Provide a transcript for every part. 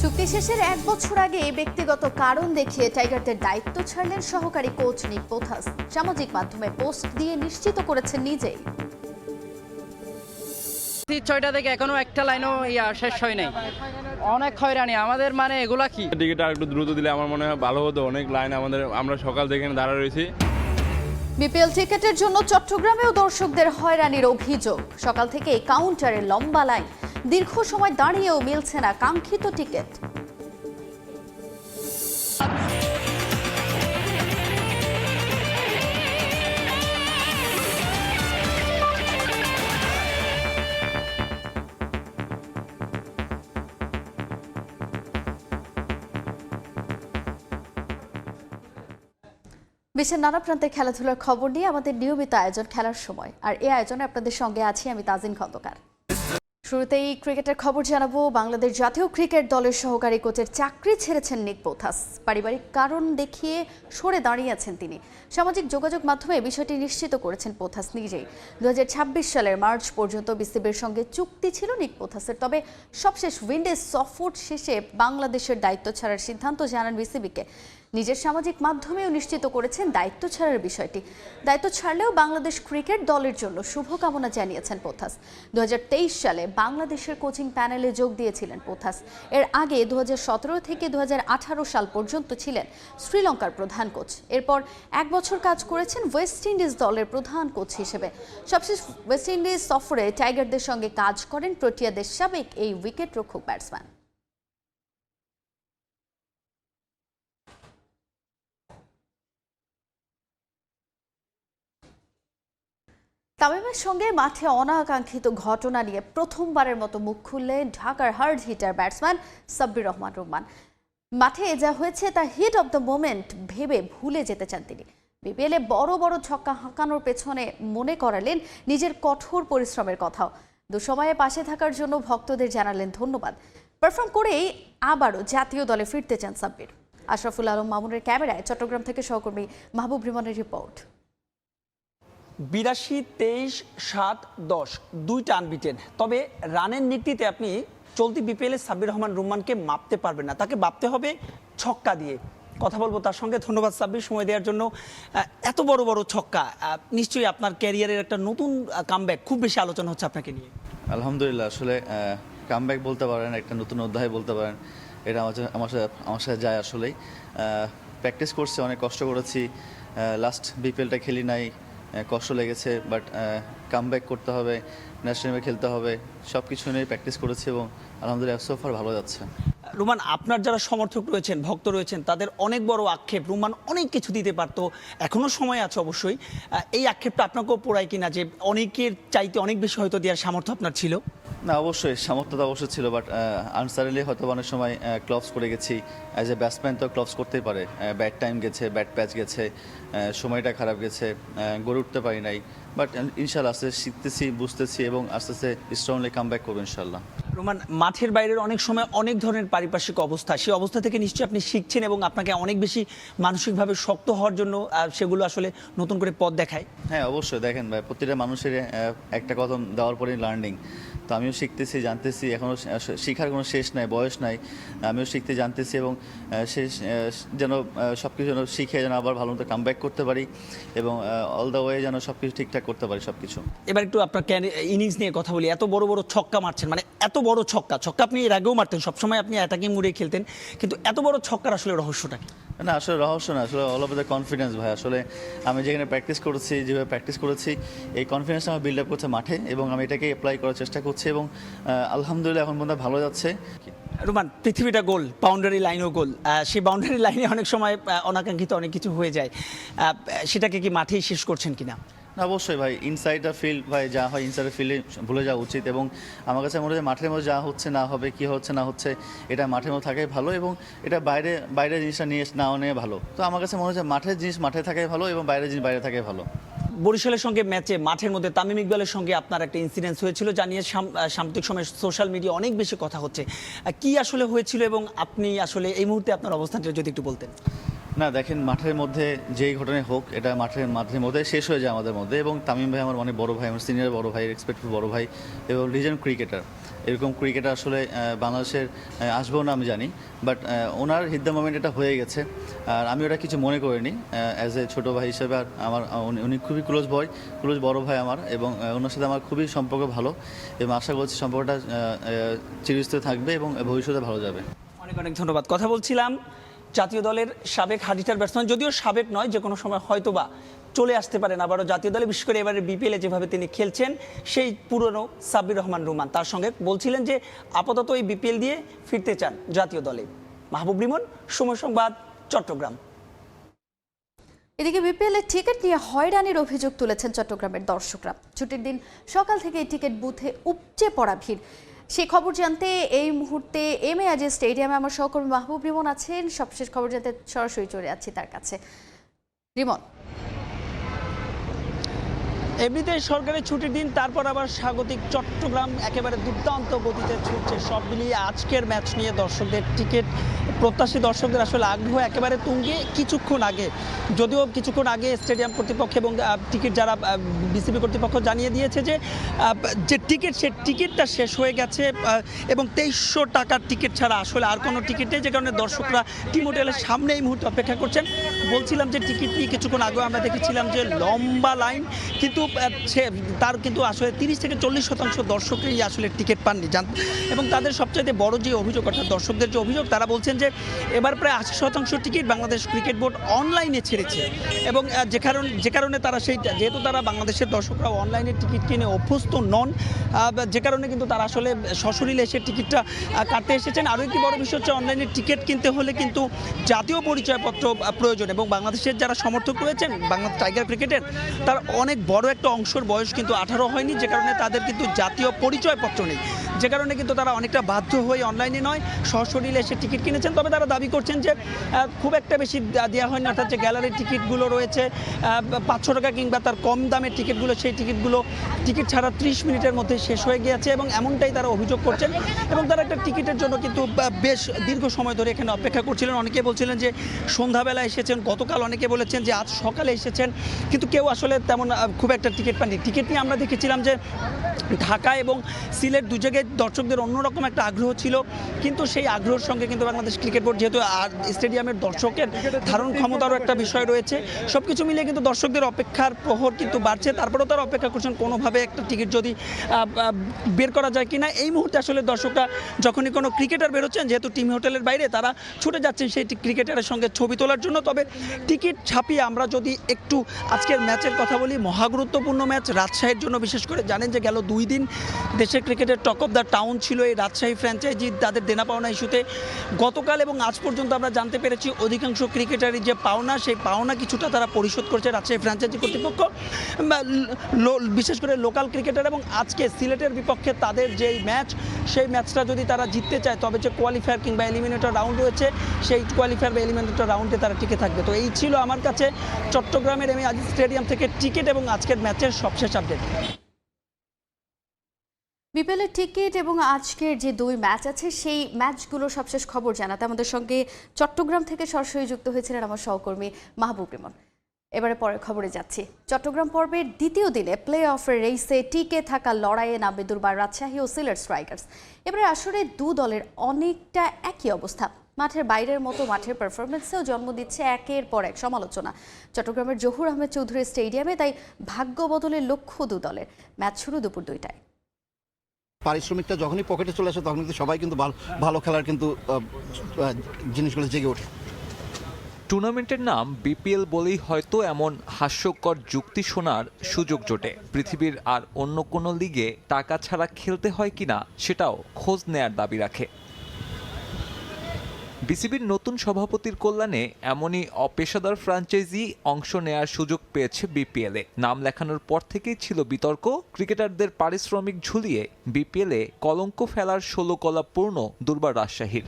চুক্তি শেষের 1 বছর আগে ব্যক্তিগত কারণ দেখিয়ে টাইগারদের দায়িত্ব ছাড়লেন সহকারী কোচ নিক পোথাস। সামাজিক মাধ্যমে পোস্ট দিয়ে নিশ্চিত করেছেন নিজেই। 6টা থেকে এখনো একটা লাইনও শেষ হয় নাই। অনেক হয়রানি আমাদের, মানে এগুলা কি? টিকিটটা একটু দ্রুত দিলে আমার মনে হয় ভালো হতো। অনেক লাইন আমরা সকাল থেকে দাঁড়া রয়েছি। বিপিএল টিকেটের জন্য চট্টগ্রামেও দর্শকদের হয়রানির অভিযোগ। সকাল থেকে কাউন্টারে লম্বা লাইন, দীর্ঘ সময় দাঁড়িয়েও মিলছে না কাঙ্ক্ষিত টিকিট। বিশ্বের নানা প্রান্তের খেলাধুলার খবর নিয়ে আমাদের নিয়মিত আয়োজন খেলার সময়, আর এই আয়োজনে আপনাদের সঙ্গে আছি আমি তাজিন খন্দকার। শুরুতেই ক্রিকেটের খবর জানাবো। বাংলাদেশ জাতীয় ক্রিকেট দলের সহকারী কোচের চাকরি ছেড়েছেন নিক পোথাস। পারিবারিক কারণ দেখিয়ে সরে দাঁড়িয়েছেন তিনি। সামাজিক যোগাযোগ মাধ্যমে বিষয়টি নিশ্চিত করেছেন পোথাস নিজেই। 2026 সালের মার্চ পর্যন্ত বিসিবির সঙ্গে চুক্তি ছিল নিক পোথাসের, তবে সবশেষ উইন্ডিজ সফর শেষে বাংলাদেশের দায়িত্ব ছাড়ার সিদ্ধান্ত জানান বিসিবিকে। নিজের সামাজিক মাধ্যমেও নিশ্চিত করেছেন দায়িত্ব ছাড়ার বিষয়টি। দায়িত্ব ছাড়লেও বাংলাদেশ ক্রিকেট দলের জন্য শুভকামনা জানিয়েছেন পোথাস। 2023 সালে বাংলাদেশের কোচিং প্যানেলে যোগ দিয়েছিলেন পোথাস। এর আগে 2017 থেকে 2018 সাল পর্যন্ত ছিলেন শ্রীলঙ্কার প্রধান কোচ। এরপর 1 বছর কাজ করেছেন ওয়েস্ট ইন্ডিজ দলের প্রধান কোচ হিসেবে। সবশেষ ওয়েস্ট ইন্ডিজ সফরে টাইগারদের সঙ্গে কাজ করেন প্রোটিয়াদের সাবেক এই উইকেট রক্ষক ব্যাটসম্যান। তামিমের সঙ্গে মাঠে অনাকাঙ্ক্ষিত ঘটনা নিয়ে প্রথমবারের মতো মুখ খুললেন ঢাকার hard hitter batsman Sabbir Rahman Rumman. মাঠে যা হয়েছে তা হিট অব দ্য মোমেন্ট ভেবে ভুলে যেতে চান তিনি। বিপিএলে বড় বড় ছক্কা হাঁকানোর পেছনে মনে করালেন নিজের কঠোর পরিশ্রমের কথাও। দুঃসময়ে পাশে থাকার জন্য ভক্তদের জানালেন ধন্যবাদ। পারফর্ম করেই আবারও জাতীয় দলে ফিরতে চান সাব্বির। আশরাফুল আলম মামুনের ক্যামেরায় চট্টগ্রাম থেকে সহকর্মী মাহবুব রিমনের রিপোর্ট। 82, 23, 7, 10 দুইটা আনবিটেন। তবে রানের নীতিতে আপনি চলতি বিপিএলে সাব্বির রহমান রুম্মানকে মাপতে পারবেন না, তাকে মাপতে হবে ছক্কা দিয়ে। কথা বলবো তার সঙ্গে। ধন্যবাদ সাব্বির সময় দেওয়ার জন্য। এত বড় বড় ছক্কা, নিশ্চয়ই আপনার ক্যারিয়ারের একটা নতুন কামব্যাক, খুব বেশি আলোচনা হচ্ছে আপনাকে নিয়ে। আলহামদুলিল্লাহ, আসলে কামব্যাক বলতে পারেন, একটা নতুন অধ্যায় বলতে পারেন। এটা আমার সাথে যায়। আসলেই প্র্যাকটিস করছি, অনেক কষ্ট করেছি। লাস্ট বিপিএলটা খেলি নাই, কষ্ট লেগেছে, বাট কামব্যাক করতে হবে, ন্যাশনালে খেলতে হবে, সব কিছু নিয়ে প্র্যাকটিস করেছি এবং আলহামদুলিল্লাহ সোফার ভালো যাচ্ছে। রুমান, আপনার যারা সমর্থক রয়েছেন, ভক্ত রয়েছেন, তাদের অনেক বড় আক্ষেপ রুমান অনেক কিছু দিতে পারতো, এখনো সময় আছে অবশ্যই। এই আক্ষেপটা আপনাকেও পোড়ায় কিনা যে অনেকের চাইতে অনেক বেশি হয়তো দেওয়ার সামর্থ্য আপনার ছিল? না, অবশ্যই সামর্থ্য তো অবশ্যই ছিল, বাট আনসারেলি হয়তো অনেক সময় ক্লবস করে গেছি। অ্যাজ এ ব্যাটসম্যান তো ক্লবস করতেই পারে। ব্যাড টাইম গেছে, ব্যাড প্যাচ গেছে, সময়টা খারাপ গেছে, গড়ে উঠতে পারি নাই। বাট ইনশাল্লাহ আস্তে শিখতেছি, বুঝতেছি এবং আস্তে আস্তে স্ট্রংলি কাম ব্যাক করবো ইনশাল্লাহ। রোমান, মাঠের বাইরের অনেক সময় অনেক ধরনের পারিপার্শ্বিক অবস্থা, সেই অবস্থা থেকে নিশ্চয়ই আপনি শিখছেন এবং আপনাকে অনেক বেশি মানসিকভাবে শক্ত হওয়ার জন্য সেগুলো আসলে নতুন করে পথ দেখায়। হ্যাঁ, অবশ্যই। দেখেন ভাই, প্রতিটা মানুষের একটা কদম দেওয়ার পরেই লার্নিং। তো আমিও শিখতেছি, জানতেছি, এখনও শেখার কোনো শেষ নাই, বয়স নাই। আমিও শিখতে জানতেছি এবং শেষ যেন সব কিছু যেন শিখে যেন আবার ভালো মতো কাম ব্যাক করতে পারি এবং অল দ্য ওয়ে যেন সব কিছু ঠিকঠাক করতে পারি সব কিছু। এবার একটু আপনার ইনিংস নিয়ে কথা বলি। এত বড় বড় ছক্কা মারছেন, মানে এত বড় ছক্কা আপনি এর আগেও মারতেন, সবসময় আপনি অ্যাটাকিং মুডে খেলতেন, কিন্তু এত বড় ছক্কার আসলে রহস্যটা কি? না, আসলে রহস্য না, আসলে অল ওভার দ্য কনফিডেন্স ভাই। আসলে আমি যেখানে প্র্যাকটিস করেছি, যেভাবে প্র্যাকটিস করেছি, এই কনফিডেন্সটা আমার বিল্ড আপ করছে মাঠে এবং আমি এটাকে অ্যাপ্লাই করার চেষ্টা করছি এবং আলহামদুলিল্লাহ এখন পর্যন্ত ভালো যাচ্ছে। রোমান, পৃথিবীটা গোল, বাউন্ডারি লাইনও গোল। সেই বাউন্ডারি লাইনে অনেক সময় অনাকাঙ্ক্ষিত অনেক কিছু হয়ে যায়, সেটাকে কি মাঠেই শেষ করছেন কিনা? না, অবশ্যই ভাই। ইনসাইডার ফিল্ড ভাই, যা হয় ইনসাইডার ফিল্ডে ভুলে যাওয়া উচিত এবং আমার কাছে মনে হয় মাঠের মধ্যে যা হচ্ছে না হবে, কী হচ্ছে না হচ্ছে, এটা মাঠের মধ্যে থাকাই ভালো এবং এটা বাইরে জিনিসটা নিয়ে নাও নিয়ে ভালো। তো আমার কাছে মনে হচ্ছে মাঠের জিনিস মাঠে থাকাই ভালো এবং বাইরের জিনিস বাইরে থাকাই ভালো। বরিশালের সঙ্গে ম্যাচে মাঠের মধ্যে তামিম ইকবালের সঙ্গে আপনার একটা ইনসিডেন্স হয়েছিল, যা নিয়ে সাম্প্রতিক সময়ে সোশ্যাল মিডিয়া অনেক বেশি কথা হচ্ছে। কি আসলে হয়েছিল এবং আপনি আসলে এই মুহূর্তে আপনার অবস্থানটা যদি একটু বলতেন। না দেখেন, মাঠের মধ্যে যেই ঘটনাই হোক এটা মাঠের মধ্যে শেষ হয়ে যায় আমাদের মধ্যে। এবং তামিম ভাই আমার অনেক বড় ভাই, আমার সিনিয়র বড় ভাই, রেসপেক্টফুল বড় ভাই এবং লিজেন্ড ক্রিকেটার। এরকম ক্রিকেটার আসলে বাংলাদেশের আসবেও না আমি জানি, বাট ওনার হিট দ্য মোমেন্ট এটা হয়ে গেছে। আর আমি ওটা কিছু মনে করিনি অ্যাজ এ ছোটো ভাই হিসেবে। আর আমার উনি খুবই ক্লোজ বড় ভাই আমার, এবং ওনার সাথে আমার খুবই সম্পর্ক ভালো, এবং আশা করছি সম্পর্কটা চিরস্থায়ী থাকবে এবং ভবিষ্যতে ভালো যাবে। অনেক অনেক ধন্যবাদ। কথা বলছিলাম জাতীয় দলের সাবেক হার্ডিটার ব্যাটসম্যান, যদিও সাবেক নয়, যে কোনো সময় হয়তোবা চলে আসতে পারেন আবারও জাতীয় দলে, বিশেষ করে এবারে বিপিএলে যেভাবে তিনি খেলছেন, সেই পুরনো সাব্বির রহমান রুমান। তার সঙ্গে বলছিলেন যে আপাতত এই বিপিএল দিয়ে ফিরতে চান জাতীয় দলে। মাহবুব রিমন, সময় সংবাদ, চট্টগ্রাম। এদিকে বিপিএল এর টিকিট নিয়ে হয়রানির অভিযোগ তুলেছেন চট্টগ্রামের দর্শকরা। ছুটির দিন সকাল থেকে এই টিকিট বুথে উপচে পড়া ভিড়। সেই খবর জানতে এই মুহূর্তে এম এ আজিজ স্টেডিয়ামে আমার সহকর্মী মাহবুব রিমন আছেন। সবশেষ খবর জানতে সরাসরি চলে যাচ্ছি তার কাছে। রিমন, এমনিতে সরকারের ছুটির দিন, তারপর আবার স্বাগতিক চট্টগ্রাম একেবারে দুর্দান্ত গতিতে ছুটছে। সব মিলিয়ে আজকের ম্যাচ নিয়ে দর্শকদের টিকিট প্রত্যাশী দর্শকদের আসলে আগ্রহ একেবারে তুঙ্গে। কিছুক্ষণ আগে স্টেডিয়াম কর্তৃপক্ষ এবং টিকিট যারা বিসিবি কর্তৃপক্ষ জানিয়ে দিয়েছে যে টিকিট, সে টিকিটটা শেষ হয়ে গেছে এবং 2300 টাকার টিকিট ছাড়া আসলে আর কোনো টিকিট নেই, যে কারণে দর্শকরা টিম হোটেলের সামনে এই মুহূর্তে অপেক্ষা করছেন। বলছিলাম যে টিকিট নিয়ে কিছুক্ষণ আগেও আমরা দেখেছিলাম যে লম্বা লাইন, কিন্তু তার কিন্তু আসলে 30 থেকে 40% দর্শকই আসলে টিকিট পাননি। এবং তাদের সবচাইতে বড় যে অভিযোগ, অর্থাৎ দর্শকদের যে অভিযোগ, তারা বলছেন যে এবার প্রায় 80% টিকিট বাংলাদেশ ক্রিকেট বোর্ড অনলাইনে ছেড়েছে, এবং যে কারণে তারা যেহেতু তারা বাংলাদেশের দর্শকরা অনলাইনে টিকিট কিনে অভ্যস্ত নন, যে কারণে কিন্তু তারা আসলে সশরীরে এসে টিকিটটা কাটতে এসেছেন। আরও একটি বড় বিষয় হচ্ছে, অনলাইনে টিকিট কিনতে হলে কিন্তু জাতীয় পরিচয়পত্র প্রয়োজন, এবং বাংলাদেশের যারা সমর্থক রয়েছেন বাংলাদেশ টাইগার ক্রিকেটের, তার অনেক বড় একটা অংশের বয়স কিন্তু 18 হয়নি, যে কারণে তাদের কিন্তু জাতীয় পরিচয়পত্র নেই, যে কারণে কিন্তু তারা অনেকটা বাধ্য হয়ে অনলাইনে নয় সশরীরে এসে টিকিট কিনেছেন। তবে তারা দাবি করছেন যে খুব একটা বেশি দেওয়া হয়নি, অর্থাৎ যে গ্যালারির টিকিটগুলো রয়েছে 500 টাকা কিংবা তার কম দামের টিকিটগুলো, সেই টিকিট ছাড়া 30 মিনিটের মধ্যে শেষ হয়ে গিয়েছে, এবং এমনটাই তারা অভিযোগ করছেন। এবং তারা একটা টিকিটের জন্য কিন্তু বেশ দীর্ঘ সময় ধরে এখানে অপেক্ষা করছিলেন। অনেকে বলছিলেন যে সন্ধ্যাবেলা এসেছেন, গতকাল অনেকে বলেছেন যে আজ সকালে এসেছেন, কিন্তু কেউ আসলে তেমন খুব একটা টিকিট পাননি। টিকিট নিয়ে আমরা দেখেছিলাম যে ঢাকা এবং সিলেট দু জায়গায় দর্শকদের অন্যরকম একটা আগ্রহ ছিল, কিন্তু সেই আগ্রহের সঙ্গে কিন্তু বাংলাদেশ ক্রিকেট বোর্ড, যেহেতু স্টেডিয়ামের দর্শকের ধারণ ক্ষমতারও একটা বিষয় রয়েছে, সব কিছু মিলিয়ে কিন্তু দর্শকদের অপেক্ষার প্রহর কিন্তু বাড়ছে। তারপরেও তারা অপেক্ষা করছেন কোনোভাবে একটা টিকিট যদি বের করা যায় কিনা। এই মুহূর্তে আসলে দর্শকরা যখনই কোনো ক্রিকেটার বেরোচ্ছেন, যেহেতু টিম হোটেলের বাইরে, তারা ছুটে যাচ্ছেন সেই ক্রিকেটারের সঙ্গে ছবি তোলার জন্য। তবে টিকিট ছাপিয়ে আমরা যদি একটু আজকের ম্যাচের কথা বলি, মহাগুরুত্বপূর্ণ ম্যাচ রাজশাহীর জন্য। বিশেষ করে জানেন যে গেল 2 দিন দেশের ক্রিকেটের টক অফ দ্য টাউন ছিল এই রাজশাহী ফ্র্যাঞ্চাইজি, তাদের দেনা পাওনা ইস্যুতে। গতকাল এবং আজ পর্যন্ত আমরা জানতে পেরেছি অধিকাংশ ক্রিকেটারই যে পাওনা, সেই পাওনা কিছুটা তারা পরিশোধ করছে রাজশাহী ফ্র্যাঞ্চাইজি কর্তৃপক্ষ, বিশেষ করে লোকাল ক্রিকেটার। এবং আজকে সিলেটের বিপক্ষে তাদের যেই ম্যাচ, সেই ম্যাচটা যদি তারা জিততে চায়, তবে যে কোয়ালিফায়ার কিংবা এলিমিনেটর রাউন্ড রয়েছে, সেই কোয়ালিফায়ার বা এলিমিনেটর রাউন্ডে তারা টিকে থাকবে। তো এই ছিল আমার কাছে চট্টগ্রামের এম এ আজিজ স্টেডিয়াম থেকে টিকিট এবং আজকের ম্যাচের সবশেষ আপডেট। বিপিএল এর টিকিট এবং আজকের যে 2 ম্যাচ আছে, সেই ম্যাচগুলোর সবশেষ খবর জানাতে আমাদের সঙ্গে চট্টগ্রাম থেকে সরাসরি যুক্ত হয়েছিলেন আমার সহকর্মী মাহবুব রিমন। এবারে পরের খবরে যাচ্ছি। চট্টগ্রাম পর্বের দ্বিতীয় দিনে প্লে অফের রেসে টিকে থাকা লড়াইয়ে নামবে দুর্বার রাজশাহী ও সিলেট স্ট্রাইকার্স। এবারে আসলে 2 দলের অনেকটা একই অবস্থা। মাঠের বাইরের মতো মাঠের পারফরমেন্সেও জন্ম দিচ্ছে একের পর এক সমালোচনা। চট্টগ্রামের জহুর আহমেদ চৌধুরী স্টেডিয়ামে তাই ভাগ্য বদলের লক্ষ্য 2 দলের। ম্যাচ শুরু দুপুর 2টায়। পারিশ্রমিকটা যখনই পকেটে চলে আসে, তখন কিন্তু সবাই কিন্তু ভালো খেলার কিন্তু জিনিসগুলো জেগে ওঠে। টুর্নামেন্টের নাম বিপিএল বলেই হয়তো এমন হাস্যকর যুক্তি শোনার সুযোগ জোটে। পৃথিবীর আর অন্য কোনো লিগে টাকা ছাড়া খেলতে হয় কিনা সেটাও খোঁজ নেয়ার দাবি রাখে। বিসিবির নতুন সভাপতির কল্যাণে এমনই অপেশাদার ফ্র্যাঞ্চাইজি অংশ নেয়ার সুযোগ পেয়েছে বিপিএলে। নাম লেখানোর পর থেকেই ছিল বিতর্ক, ক্রিকেটারদের পারিশ্রমিক ঝুলিয়ে বিপিএলে কলঙ্ক ফেলার 16 কলা পূর্ণ দুর্বার রাজশাহীর।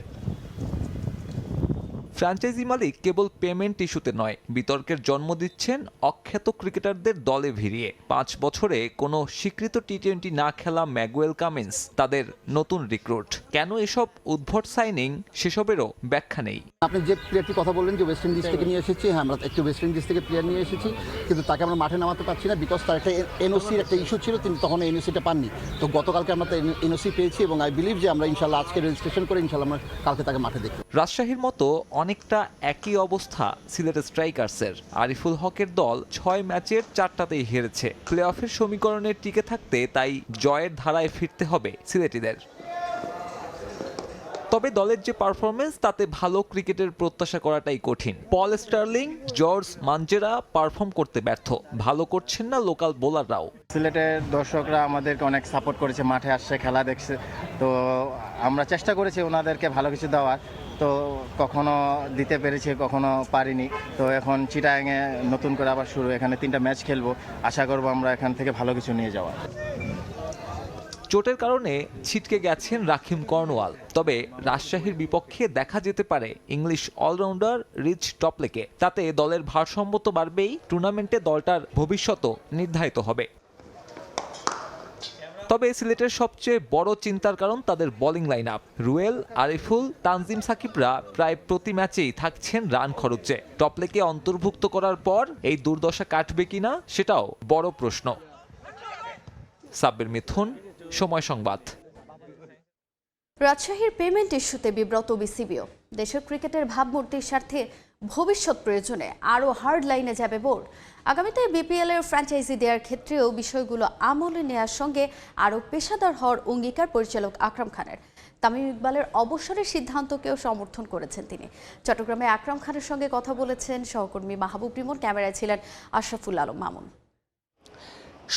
ফ্র্যাঞ্চাইজি মালিক কেবল পেমেন্ট ইস্যুতে নয়, বিতর্কের জন্ম দিচ্ছেন অখ্যাত ক্রিকেটারদের দলে ভিড়িয়ে। 5 বছরে কোনো স্বীকৃত টি-20 না খেলা ম্যাগুয়েল কামিন্স তাদের নতুন রিক্রুট। কেন এসব উদ্ভট সাইনিং, সেসবেরও ব্যাখ্যা নেই। আপনি যে প্লেয়ারটি কথা বললেন যে ওয়েস্ট ইন্ডিজ থেকে নিয়ে এসেছি, হ্যাঁ আমরা একটু ওয়েস্ট ইন্ডিজ থেকে প্লেয়ার নিয়ে এসেছি, কিন্তু তাকে আমরা মাঠে নামাতে পারছি না বিকজ তার একটা এনওসির একটা ইস্যু ছিল, তিনি তখন এনওসিটা পাননি। তো গতকালকে আমরা এনওসি পেয়েছি এবং আই বিলিভ যে আমরা ইনশাল্লাহ আজকে রেজিস্ট্রেশন করে ইনশাল্লাহ আমরা কালকে তাকে মাঠে দেখব। রাজশাহীর মতো অনেকটা একই অবস্থা সিলেটের স্ট্রাইকার্সের। আরিফুল হকের দল 6 ম্যাচের 4টাতেই হেরেছে। প্লে অফের সমীকরণে টিকে থাকতে তাই জয়ের ধারায় ফিরতে হবে সিলেটিদের। তবে দলের যে পারফরমেন্স, তাতে ভালো ক্রিকেটের প্রত্যাশা করাটাই কঠিন। পল স্টার্লিং, জর্জ মানজেরা পারফর্ম করতে ব্যর্থ। ভালো করছেন না লোকাল বোলাররাও। সিলেটের দর্শকরা আমাদেরকে অনেক সাপোর্ট করেছে, মাঠে আসছে, খেলা দেখছে। তো আমরা চেষ্টা করেছি ওনাদেরকে ভালো কিছু দেওয়ার, তো কখনো দিতে পেরেছি, কখনো পারিনি। তো এখন চিটাগাংয়ে নতুন করে আবার শুরু, এখানে 3টা ম্যাচ খেলবো। আশা করবো আমরা এখান থেকে ভালো কিছু নিয়ে যাওয়া। চোটের কারণে ছিটকে গেছেন রাকিম কর্নওয়াল। তবে রাজশাহীর বিপক্ষে দেখা যেতে পারে ইংলিশ অলরাউন্ডার রিচ টপলেকে। তাতে দলের ভারসাম্য তো বাড়বেই, টুর্নামেন্টে দলটার ভবিষ্যৎও নির্ধারিত হবে। তবে সিলেটের সবচেয়ে বড় চিন্তার কারণ তাদের বোলিং লাইন আপ। রুয়েল, আরিফুল, তানজিম সাকিবরা প্রায় প্রতি ম্যাচেই থাকছেন রান খরচে। টপলেকে অন্তর্ভুক্ত করার পর এই দুর্দশা কাটবে কিনা সেটাও বড় প্রশ্ন। সাব্বির মিথুন, সময় সংবাদ। রাজশাহীর পেমেন্ট ইস্যুতে বিব্রত বিসিবিও। দেশের ক্রিকেটের ভাবমূর্তির স্বার্থে ভবিষ্যৎ প্রয়োজনে আরও হার্ড লাইনে যাবে বোর্ড। আগামীতে বিপিএল এর ফ্র্যাঞ্চাইজি দেওয়ার ক্ষেত্রেও বিষয়গুলো আমলে নেওয়ার সঙ্গে আরও পেশাদার হওয়ার অঙ্গীকার পরিচালক আকরাম খানের। তামিম ইকবালের অবসরের সিদ্ধান্তকেও সমর্থন করেছেন তিনি। চট্টগ্রামে আকরাম খানের সঙ্গে কথা বলেছেন সহকর্মী মাহবুব রিমন, ক্যামেরায় ছিলেন আশরাফুল আলম মামুন।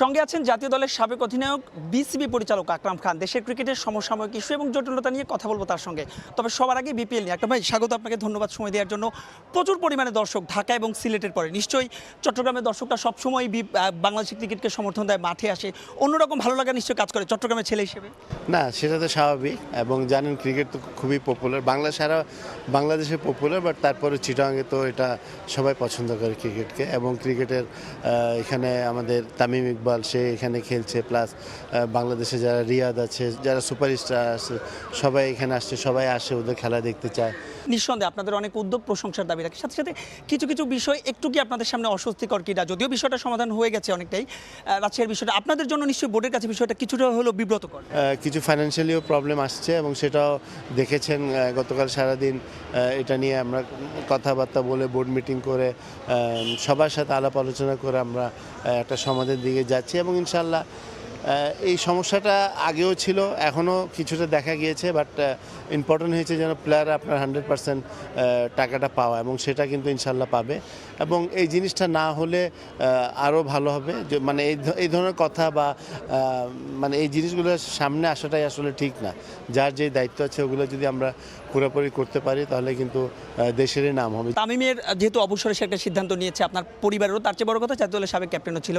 সঙ্গে আছেন জাতীয় দলের সাবেক অধিনায়ক বিসিবি পরিচালক আকরাম খান। দেশের ক্রিকেটের সমসাময়িক ইস্যু এবং জটিলতা নিয়ে কথা বলবো তার সঙ্গে। তবে সবার আগে বিপিএল নিয়ে। আকরাম ভাই, স্বাগত আপনাকে, ধন্যবাদ সময় দেওয়ার জন্য। প্রচুর পরিমাণে দর্শক ঢাকা এবং সিলেটের পরে, নিশ্চয়ই চট্টগ্রামের দর্শকরা সবসময় বাংলাদেশের ক্রিকেটকে সমর্থন দেয়, মাঠে আসে, অন্যরকম ভালো লাগা নিশ্চয়ই কাজ করে চট্টগ্রামের ছেলে হিসেবে। না, সেটা তো স্বাভাবিক, এবং জানেন ক্রিকেট তো খুবই পপুলার, সারা বাংলাদেশে পপুলার, বাট তারপরে চিটাগাংয়ে তো এটা সবাই পছন্দ করে ক্রিকেটকে। এবং ক্রিকেটের এখানে আমাদের তামিম ইকবাল, সে এখানে খেলছে, প্লাস বাংলাদেশে যারা রিয়াদ আছে, যারা সুপারস্টার আছে, সবাই এখানে আসছে, সবাই আসে ওদের খেলা দেখতে চায়। নিঃসন্দেহে আপনাদের অনেক উদ্যোগ প্রশংসার দাবি রাখে। সাথে সাথে কিছু কিছু বিষয় একটু কি আপনাদের সামনে অস্বস্তিকর কিনা, যদিও বিষয়টা সমাধান হয়ে গেছে অনেকটাই, রাজশাহীর বিষয়টা আপনাদের জন্য নিশ্চয়ই বোর্ডের কাছে বিষয়টা কিছুটা হলেও বিব্রতকর। কিছু ফাইন্যান্সিয়ালিও প্রবলেম আসছে, এবং সেটাও দেখেছেন গতকাল সারাদিন এটা নিয়ে আমরা কথাবার্তা বলে, বোর্ড মিটিং করে, সবার সাথে আলাপ আলোচনা করে আমরা একটা সমাধানের দিকে যাচ্ছি। এবং ইনশাল্লাহ এই সমস্যাটা আগেও ছিল, এখনও কিছুটা দেখা গিয়েছে, বাট ইম্পর্টেন্ট হয়েছে যেন প্লেয়ার আপনার 100% টাকাটা পাওয়া, এবং সেটা কিন্তু ইনশাল্লাহ পাবে। এবং এই জিনিসটা না হলে আরও ভালো হবে, যে মানে এই ধরনের কথা বা মানে এই জিনিসগুলো সামনে আসাটাই আসলে ঠিক না। যার যে দায়িত্ব আছে ওগুলো যদি আমরা পুরোপুরি করতে পারি তাহলে কিন্তু দেশেরই নাম হবে। তামিমের যেহেতু অবসরে সে একটা সিদ্ধান্ত নিয়েছে, আপনার পরিবারেরও, তার চেয়ে বড় কথা জাতীয় দলের সাবেক ক্যাপ্টেনও ছিল,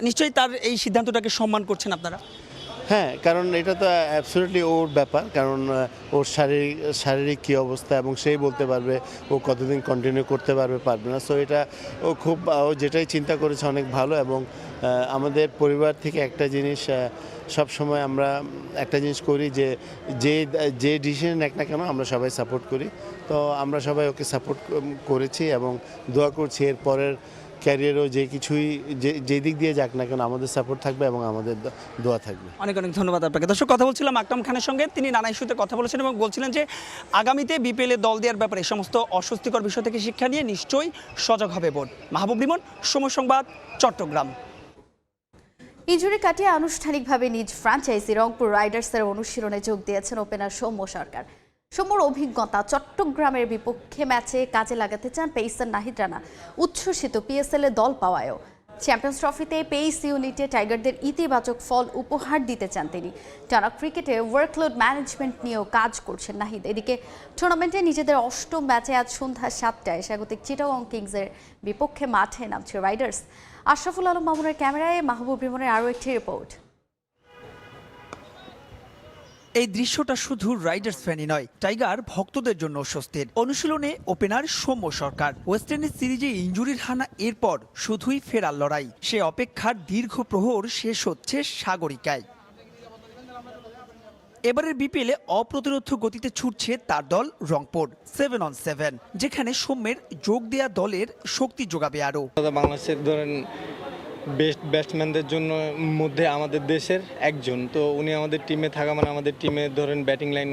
নিশ্চয়ই তার এই সিদ্ধান্তটাকে সম্মান করছেন আপনারা। হ্যাঁ, কারণ এটা তো অ্যাবসলিউটলি ওর ব্যাপার, কারণ ওর শারীরিক কী অবস্থা এবং সেই বলতে পারবে ও কতদিন কন্টিনিউ করতে পারবে না। সো এটা ও যেটাই চিন্তা করেছে অনেক ভালো। এবং আমাদের পরিবার থেকে একটা জিনিস সব সময় আমরা একটা জিনিস করি, যে ডিসিশন নেক না কেন আমরা সবাই সাপোর্ট করি। তো আমরা সবাই ওকে সাপোর্ট করেছি এবং দোয়া করছি এর পরের ক্যারিয়ারও যে দিক দিয়ে যাক না কেন আমাদের সাপোর্ট থাকবে এবং আমাদের দোয়া থাকবে। অনেক অনেক ধন্যবাদ আপনাকে। দর্শক, কথা বলছিলাম আকরাম খানের সঙ্গে, তিনি নানা ইস্যুতে কথা বলেছেন এবং বলছিলেন যে আগামীতে বিপিএল এ দল দেওয়ার ব্যাপারে সমস্ত অস্বস্তিকর বিষয় থেকে শিক্ষা নিয়ে নিশ্চয়ই সজাগ হবে বোর্ড। মাহবুব রিমন, সময় সংবাদ, চট্টগ্রাম। ইনজুরি কাটিয়ে আনুষ্ঠানিকভাবে নিজ ফ্র্যাঞ্চাইজি রংপুর রাইডার্সের অনুশীলনে যোগ দিয়েছেন ওপেনার সৌম্য সরকার। সৌম্যর অভিজ্ঞতা চট্টগ্রামের বিপক্ষে ম্যাচে কাজে লাগাতে চান পেসার নাহিদ রানা। উচ্ছ্বসিত পিএসএল এ দল পাওয়ায়ও। চ্যাম্পিয়ন্স ট্রফিতে পেস ইউনিটে টাইগারদের ইতিবাচক ফল উপহার দিতে চান তিনি। টানা ক্রিকেটে ওয়ার্কলোড ম্যানেজমেন্ট নিয়েও কাজ করছেন নাহিদ। এদিকে টুর্নামেন্টে নিজেদের ৮ম ম্যাচে আজ সন্ধ্যা ৭টায় স্বাগতিক চিটাগং কিংসের বিপক্ষে মাঠে নামছে রাইডার্স। আশরাফুল আলম মামুনের ক্যামেরায় মাহবুব রিমনের আরও একটি রিপোর্ট। এই দৃশ্যটা শুধু রাইডার্স ফ্যানই নয়, টাইগার ভক্তদের জন্য স্বস্তির। অনুশীলনে ওপেনার সৌম্য সরকার। ওয়েস্ট ইন্ডিজ সিরিজে ইনজুরির হানা এরপর শুধুই ফেরার লড়াই। সে অপেক্ষার দীর্ঘ প্রহর শেষ হচ্ছে সাগরিকায়। এবারের বিপিএলে অপ্রতিরোধ্য গতিতে ছুটছে তার দল রংপুর 7-on-7, যেখানে সৌম্যের যোগ দেয়া দলের শক্তি যোগাবে আরও। বাংলাদেশের ধরেন বেস্ট ব্যাটসম্যানদের জন্য মধ্যে আমাদের দেশের একজন, তো উনি আমাদের টিমে থাকা মানে আমাদের টিমে ধরেন ব্যাটিং লাইন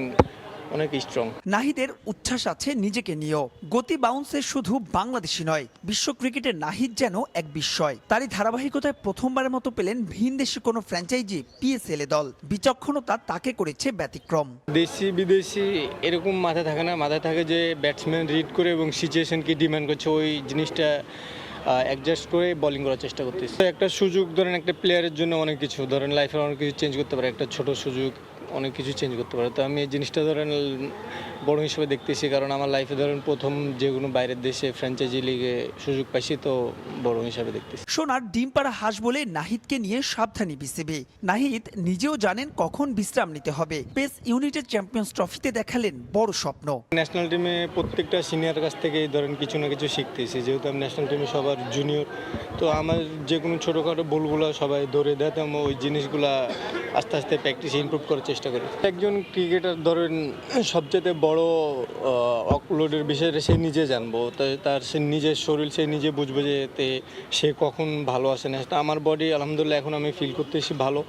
অনেক স্ট্রং। নাহিদের উচ্ছ্বাস আছে নিজেকে নিয়েও। গতি বাউন্সে শুধু বাংলাদেশি নয়, বিশ্ব ক্রিকেটের নাহিদ যেন এক বিস্ময়। তারই ধারাবাহিকতায় প্রথমবারের মতো পেলেন ভিনদেশি কোনো ফ্র্যাঞ্চাইজি পিএসএল দল। বিচক্ষণতা তাকে করেছে ব্যতিক্রম। দেশি বিদেশি এরকম মাথায় থাকে না, মাথায় থাকে যে ব্যাটসম্যান রিড করে এবং সিচুয়েশন কি ডিমান্ড করছে ওই জিনিসটা অ্যাডজাস্ট করে বোলিং করার চেষ্টা করতেছে। একটা সুযোগ ধরেন একটা প্লেয়ারের জন্য অনেক কিছু, ধরেন লাইফে অনেক কিছু চেঞ্জ করতে পারে। একটা ছোট সুযোগ অনেক কিছু চেঞ্জ করতে পারে। তো আমি এই জিনিসটা ধরেন বড় হিসেবে দেখতেছি, কারণ আমার লাইফে ধরেন প্রথম যে কোনো বাইরের দেশে ফ্র্যাঞ্চাইজি লিগে সুযোগ পাইছি, তো বড় হিসাবে দেখতেছি। সোনার ডিম পাড়া হাঁস বলে নাহিদকে নিয়ে সাবধানী বিসিবি। নাহিদ নিজেও জানেন কখন বিশ্রাম নিতে হবে। পেস ইউনিটের চ্যাম্পিয়ন্স ট্রফিতে দেখালেন বড় স্বপ্ন। ন্যাশনাল টিমে প্রত্যেকটা সিনিয়র কাছ থেকে ধরেন কিছু না কিছু শিখতেছি, যেহেতু আমি ন্যাশনাল টিমে সবার জুনিয়র, তো আমার যে কোনো ছোটোখাটো ভুলগুলো সবাই ধরে দেয়, তো আমি ওই জিনিসগুলা আস্তে আস্তে প্র্যাকটিসে ইমপ্রুভ করার চেষ্টা করি। একজন ক্রিকেটার ধরেন সবচেয়ে বড় অকলোডের বিষয়টা সে নিজে জানবো, তার সে নিজের শরীর সে নিজে বুঝবে যে সে কখন ভালো আসে না। আমার বডি আলহামদুলিল্লাহ এখন আমি ফিল করতেছি ভালো।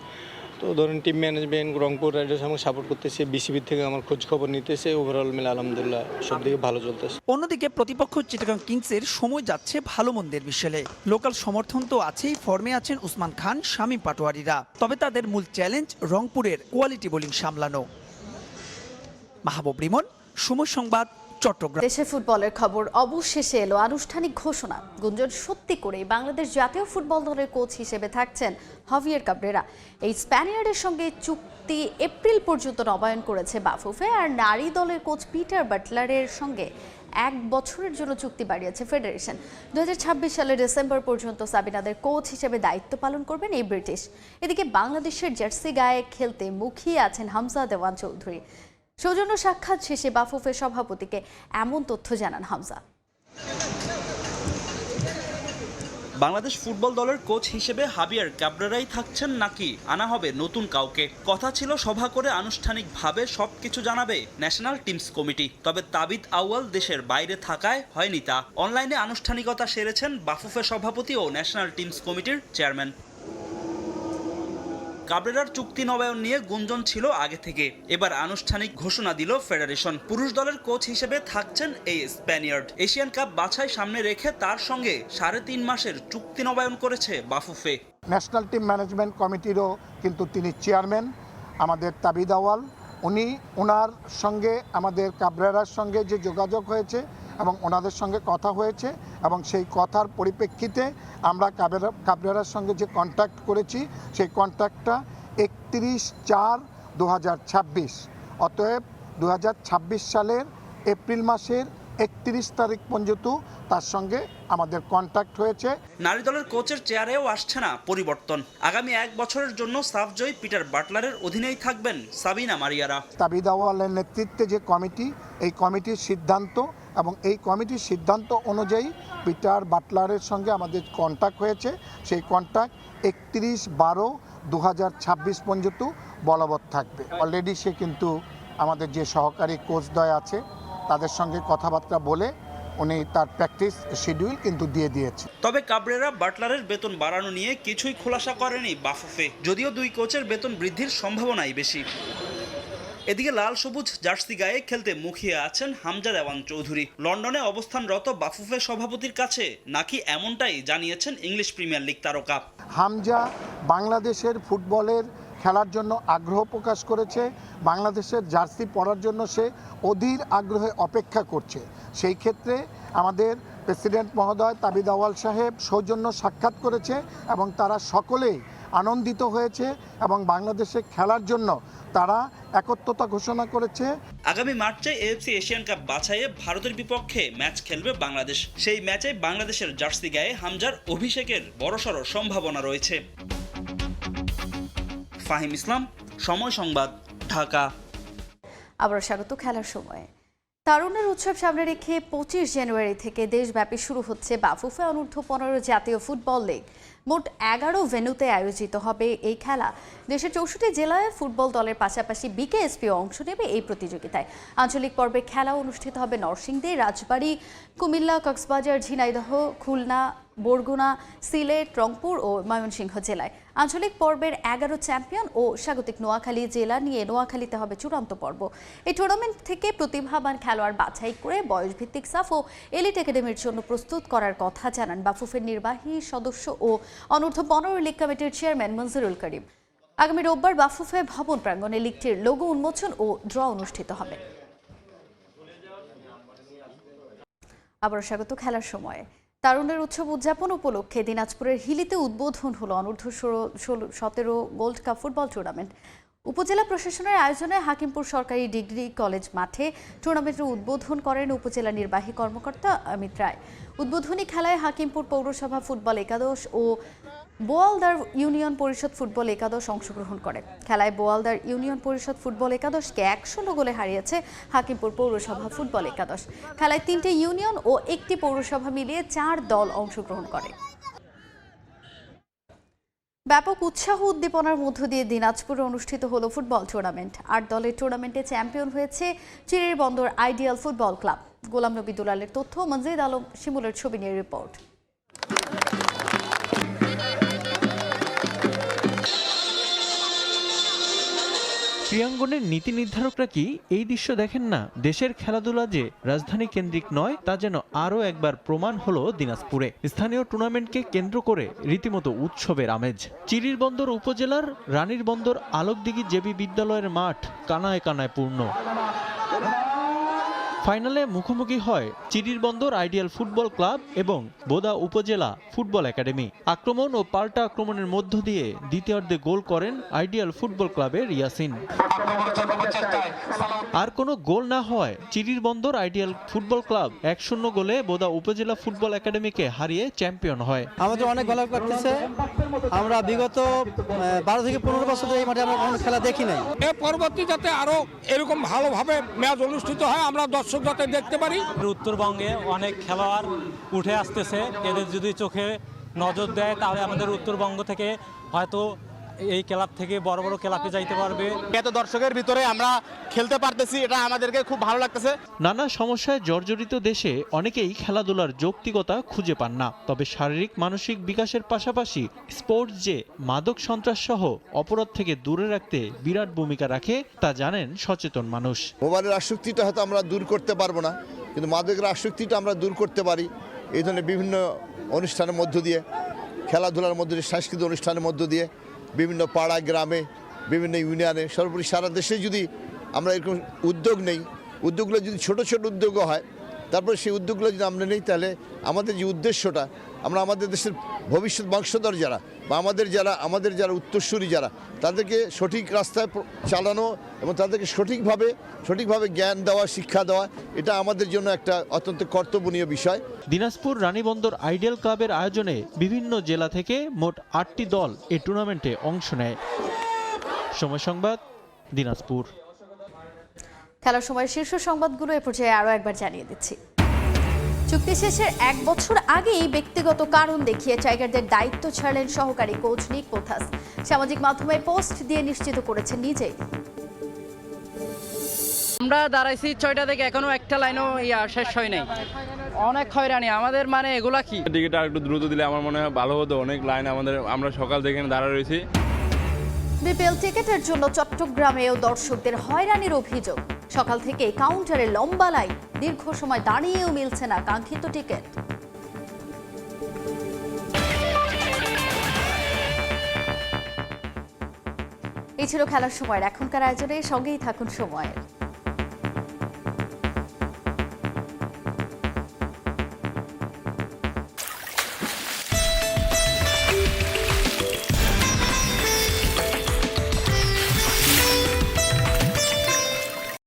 তো ধরেন টিম ম্যানেজমেন্ট রংপুর রাইডার্স আমাকে সাপোর্ট করতেছে, বিসিবির থেকে আমার খোঁজ খবর নিতেছে, ওভারঅল মিলে আলহামদুলিল্লাহ সব দিকে ভালো চলতেছে। অন্যদিকে প্রতিপক্ষ চিটাগাং কিংসের সময় যাচ্ছে ভালো মন্দের বিশালে। লোকাল সমর্থন তো আছেই, ফর্মে আছেন উসমান খান, শামীম পাটোয়ারিরা। তবে তাদের মূল চ্যালেঞ্জ রংপুরের কোয়ালিটি বোলিং সামলানো। মাহবুব রিমন, সময় সংবাদ, চট্টগ্রাম। দেশে ফুটবলের খবর অবশেষে এলো। আনুষ্ঠানিক ঘোষণা। গুঞ্জন সত্যি করেই বাংলাদেশ জাতীয় ফুটবল দলের কোচ হিসেবে থাকছেন হাভিয়ের কাবরেরা। এই স্প্যানিয়ার্ডের সঙ্গে চুক্তি এপ্রিল পর্যন্ত নবায়ন করেছে বাফুফে। আর নারী দলের কোচ পিটার বাটলারের সঙ্গে 1 বছরের জন্য চুক্তি বাড়িয়েছে ফেডারেশন। 2026 সালের ডিসেম্বর পর্যন্ত সাবিনাদের কোচ হিসেবে দায়িত্ব পালন করবেন এই ব্রিটিশ। এদিকে বাংলাদেশের জার্সি গায়ে খেলতে মুখিয়ে আছেন হামজা দেওয়ান চৌধুরী। সৌজন্য সাক্ষাৎ শেষে বাফুফের সভাপতিকে এমন তথ্য জানান হামজা। বাংলাদেশ ফুটবল দলের কোচ হিসেবে হাভিয়ের কাবরেরাই থাকছেন নাকি আনা হবে নতুন কাউকে? কথা ছিল সভা করে আনুষ্ঠানিকভাবে সবকিছু জানাবে ন্যাশনাল টিমস কমিটি। তবে তাবিদ আউয়াল দেশের বাইরে থাকায় হয়নি তা। অনলাইনে আনুষ্ঠানিকতা সেরেছেন বাফুফে সভাপতি ও ন্যাশনাল টিমস কমিটির চেয়ারম্যান। কাবরেরার চুক্তি নবায়ন নিয়ে গুঞ্জন ছিল আগে থেকে, এবার আনুষ্ঠানিক ঘোষণা দিল ফেডারেশন। পুরুষ দলের কোচ হিসেবে থাকছেন এই স্প্যানিয়ার্ড। এশিয়ান কাপ বাছাই সামনে রেখে তার সঙ্গে 3.5 মাসের চুক্তি নবায়ন করেছে বাফুফে। ন্যাশনাল টিম ম্যানেজমেন্ট কমিটিরও কিন্তু তিনি চেয়ারম্যান, আমাদের তাবিদ আউয়াল। ওনার সঙ্গে আমাদের কাবরেরার সঙ্গে যে যোগাযোগ হয়েছে এবং ওনাদের সঙ্গে কথা হয়েছে, এবং সেই কথার পরিপ্রেক্ষিতে আমরা কাবরেরার সঙ্গে যে কন্ট্যাক্ট করেছি সেই কন্ট্যাক্টটা 31/4/2026, অতএব 2026 সালের এপ্রিল মাসের 31 তারিখ পর্যন্ত তার সঙ্গে আমাদের কন্ট্যাক্ট হয়েছে। নারী দলের কোচের চেয়ারেও আসছে না পরিবর্তন। আগামী 1 বছরের জন্য সাফজয়ী পিটার বাটলারের অধীনেই থাকবেন সাবিনা মারিয়ারা। তাবিদ আউয়ালের নেতৃত্বে যে কমিটি, এই কমিটির সিদ্ধান্ত, এবং এই কমিটির সিদ্ধান্ত অনুযায়ী পিটার বাটলারের সঙ্গে আমাদের কন্ট্যাক্ট হয়েছে। সেই কন্ট্যাক্ট 31/12/2026 পর্যন্ত বলবৎ থাকবে। অলরেডি সে কিন্তু আমাদের যে সহকারী কোচদ্বয় আছে তাদের সঙ্গে কথাবার্তা বলে উনি তার প্র্যাকটিস শিডিউল কিন্তু দিয়ে দিয়েছে। তবে কাবরেরা বাটলারের বেতন বাড়ানো নিয়ে কিছুই খোলাসা করেনি বাফুফে, যদিও দুই কোচের বেতন বৃদ্ধির সম্ভাবনাই বেশি। এদিকে লাল সবুজ জার্সি গায়ে খেলতে মুখিয়ে আছেন হামজা দেওয়ান চৌধুরী। লন্ডনে অবস্থানরত বাফুফে সভাপতির কাছে নাকি এমনটাই জানিয়েছেন ইংলিশ প্রিমিয়ার লিগ তারকা। হামজা বাংলাদেশের ফুটবলের খেলার জন্য আগ্রহ প্রকাশ করেছে, বাংলাদেশের জার্সি পরার জন্য সে অধীর আগ্রহে অপেক্ষা করছে। সেই ক্ষেত্রে আমাদের প্রেসিডেন্ট মহোদয় তাবিদ আউয়াল সাহেব সৌজন্য সাক্ষাৎ করেছে এবং তারা সকলেই আনন্দিত হয়েছে এবং বাংলাদেশে খেলার জন্য তারা একত্রতা ঘোষণা করেছে। আগামী মার্চে এএফসি এশিয়ান কাপ বাছাইয়ে ভারতের বিপক্ষে ম্যাচ খেলবে বাংলাদেশ। সেই ম্যাচে বাংলাদেশের জার্সি গায়ে হামজার অভিষেকের বড়সড় সম্ভাবনা রয়েছে। ফাহিম ইসলাম, সময় সংবাদ, ঢাকা। আবার স্বাগত খেলার সময়ে। তারুণ্যের উৎসব সামনে রেখে 25 জানুয়ারি থেকে দেশব্যাপী শুরু হচ্ছে বাফুফে অনূর্ধ্ব-15 জাতীয় ফুটবল লীগ। মোট 11 ভেন্যুতে আয়োজিত হবে এই খেলা। দেশের 64 জেলায় ফুটবল দলের পাশাপাশি বিকেএসপিও অংশ নেবে এই প্রতিযোগিতায়। আঞ্চলিক পর্বে খেলা অনুষ্ঠিত হবে নরসিংদী, রাজবাড়ী, কুমিল্লা, কক্সবাজার, ঝিনাইদহ, খুলনা, বরগুনা, সিলেট, রংপুর ও ময়মনসিংহ জেলায়। আঞ্চলিক পর্বের 11 চ্যাম্পিয়ন ও স্বাগতিক নোয়াখালী জেলা নিয়ে নোয়াখালীতে হবে চূড়ান্ত পর্ব। এই টুর্নামেন্ট থেকে প্রতিভাবান খেলোয়াড় বাছাই করে বয়সভিত্তিক সাফ ও এলিট একাডেমির জন্য প্রস্তুত করার কথা জানান বাফুফের নির্বাহী সদস্য ও অনূর্ধ্ব-15 লীগ কমিটির চেয়ারম্যান মনজুরুল করিম। আগামী রোববার বাফুফে ভবন প্রাঙ্গণে লীগটির লোগো উন্মোচন ও ড্র অনুষ্ঠিত হবে। আবার স্বাগত খেলার সময়ে। তারুণ্যের উৎসব উদযাপন উপলক্ষে দিনাজপুরের হিলিতে উদ্বোধন হলো অনূর্ধ্ব-17 গোল্ড কাপ ফুটবল টুর্নামেন্ট। উপজেলা প্রশাসনের আয়োজনে হাকিমপুর সরকারি ডিগ্রি কলেজ মাঠে টুর্নামেন্টের উদ্বোধন করেন উপজেলা নির্বাহী কর্মকর্তা অমিত রায়। উদ্বোধনী খেলায় হাকিমপুর পৌরসভা ফুটবল একাদশ ও বোয়ালদার ইউনিয়ন পরিষদ ফুটবল একাদশ অংশগ্রহণ করে। খেলায় বোয়ালদার ইউনিয়ন পরিষদ ফুটবল একাদশকে 1-0 গোলে হারিয়েছে হাকিমপুর পৌরসভা ফুটবল একাদশ। খেলায় 3টে ইউনিয়ন ও 1টি পৌরসভা মিলিয়ে 4 দল অংশগ্রহণ করে। ব্যাপক উৎসাহ উদ্দীপনার মধ্য দিয়ে দিনাজপুরে অনুষ্ঠিত হলো ফুটবল টুর্নামেন্ট। 8 দলের টুর্নামেন্টে চ্যাম্পিয়ন হয়েছে চিরির বন্দর ideal football club. Ghulam Nabi দুলালের তথ্য, মনজিদ আলম শিমুলের ছবি নিয়ে রিপোর্ট। ক্রীড়াঙ্গনের নীতি নির্ধারকরা কি এই দৃশ্য দেখেন না? দেশের খেলাধুলা যে রাজধানী কেন্দ্রিক নয় তা যেন আরও একবার প্রমাণ হলো দিনাজপুরে। স্থানীয় টুর্নামেন্টকে কেন্দ্র করে রীতিমতো উৎসবের আমেজ। চিরির বন্দর উপজেলার রানীর বন্দর আলোকদিঘি জেবি বিদ্যালয়ের মাঠ কানায় কানায় পূর্ণ। ফাইনালে মুখোমুখি হয় চিরির বন্দর আইডিয়াল ফুটবল ক্লাব এবং বোদা উপজেলা ফুটবল একাডেমি। আক্রমণ ও পাল্টা আক্রমণের মধ্য দিয়ে দ্বিতীয়ার্ধে গোল করেন আইডিয়াল ফুটবল ক্লাবের ইয়াসিন। আর কোনো গোল না হয় চিরির বন্দর আইডিয়াল ফুটবল ক্লাব 1-0 গোলে বোদা উপজেলা ফুটবল একাডেমিকে হারিয়ে চ্যাম্পিয়ন হয়। আমাদের অনেক ভালো লাগতেছে। আমরা বিগত 12 থেকে 15 বছর ধরে এই মাঠে আমরা কোনো খেলা দেখি নাই। এর পরবর্তী যাতে আরো এরকম ভালোভাবে ম্যাচ অনুষ্ঠিত হয়, আমরা দর্শক যাতে দেখতে পারি। উত্তরবঙ্গে অনেক খেলোয়াড় উঠে আসতেছে, এদের যদি চোখে নজর দেয় তাহলে আমাদের উত্তরবঙ্গ থেকে হয়তো এই ক্লাব থেকে বড় বড় ক্লাবে যাইতে পারবে। এত দর্শকের ভিতরে আমরা খেলতে পারতেছি, এটা আমাদেরকে খুব ভালো লাগতেছে। নানা সমস্যায় জর্জরিত দেশে অনেকেই খেলাধুলার যৌক্তিকতা খুঁজে পান না। তবে শারীরিক মানসিক বিকাশের পাশাপাশি স্পোর্টস যে মাদক সন্ত্রাস সহ অপরাধ থেকে দূরে রাখতে বিরাট ভূমিকা রাখে তা জানেন সচেতন মানুষ। মোবাইলের আসক্তিটা হয়তো আমরা দূর করতে পারবো না, কিন্তু মাদকের আসক্তিটা আমরা দূর করতে পারি এই ধরনের বিভিন্ন অনুষ্ঠানের মধ্য দিয়ে, খেলাধুলার মধ্য দিয়ে, সাংস্কৃতিক অনুষ্ঠানের মধ্য দিয়ে, বিভিন্ন পাড়া গ্রামে, বিভিন্ন ইউনিয়নে, সর্বোপরি সারা দেশে যদি আমরা এরকম উদ্যোগ নেই, উদ্যোগগুলো যদি ছোট ছোট উদ্যোগও হয়, তারপরে সেই উদ্যোগগুলো যদি আমরা নেই, তাহলে আমাদের যে উদ্দেশ্যটা, আমরা আমাদের দেশের ভবিষ্যৎ বংশধর যারা বা আমাদের যারা উত্তরসূরি যারা, তাদেরকে সঠিক রাস্তায় চালানো এবং তাদেরকে সঠিকভাবে জ্ঞান দেওয়া, শিক্ষা দেওয়া, এটা আমাদের জন্য একটা অত্যন্ত কর্তব্যনীয় বিষয়। দিনাজপুর রানীবন্দর আইডিয়াল ক্লাবের আয়োজনে বিভিন্ন জেলা থেকে মোট 8টি দল এই টুর্নামেন্টে অংশ নেয়। সময় সংবাদ, দিনাজপুর। খেলার সময় শীর্ষ সংবাদগুলো এ পর্যায়ে আরও একবার জানিয়ে দিচ্ছি। চুক্তি শেষের 1 বছর আগেই ব্যক্তিগত কারণ দেখিয়ে টাইগারদের দায়িত্ব ছাড়লেন সহকারী কোচ নিক পোথাস। সামাজিক মাধ্যমে পোস্ট দিয়ে নিশ্চিত করেছেন নিজেই। আমরা দাঁড়াইছি 6টা থেকে, এখনো একটা লাইনও শেষ হয় নাই। অনেক হয়রানি আমাদের, মানে এগুলা কি? টিকিটটা একটু দ্রুত দিলে আমার মনে হয় ভালো হতো। অনেক লাইন আমরা সকাল থেকে দাঁড়া রয়েছি। বিপিএল টিকেটের জন্য চট্টগ্রামেও দর্শকদের হয়রানির অভিযোগ। সকাল থেকে কাউন্টারে লম্বা লাইন, দীর্ঘ সময় দাঁড়িয়েও মিলছে না কাঙ্ক্ষিত টিকিট। এই ছিল খেলার সময়ের এখনকার আয়োজনে, সঙ্গেই থাকুন সময়ের।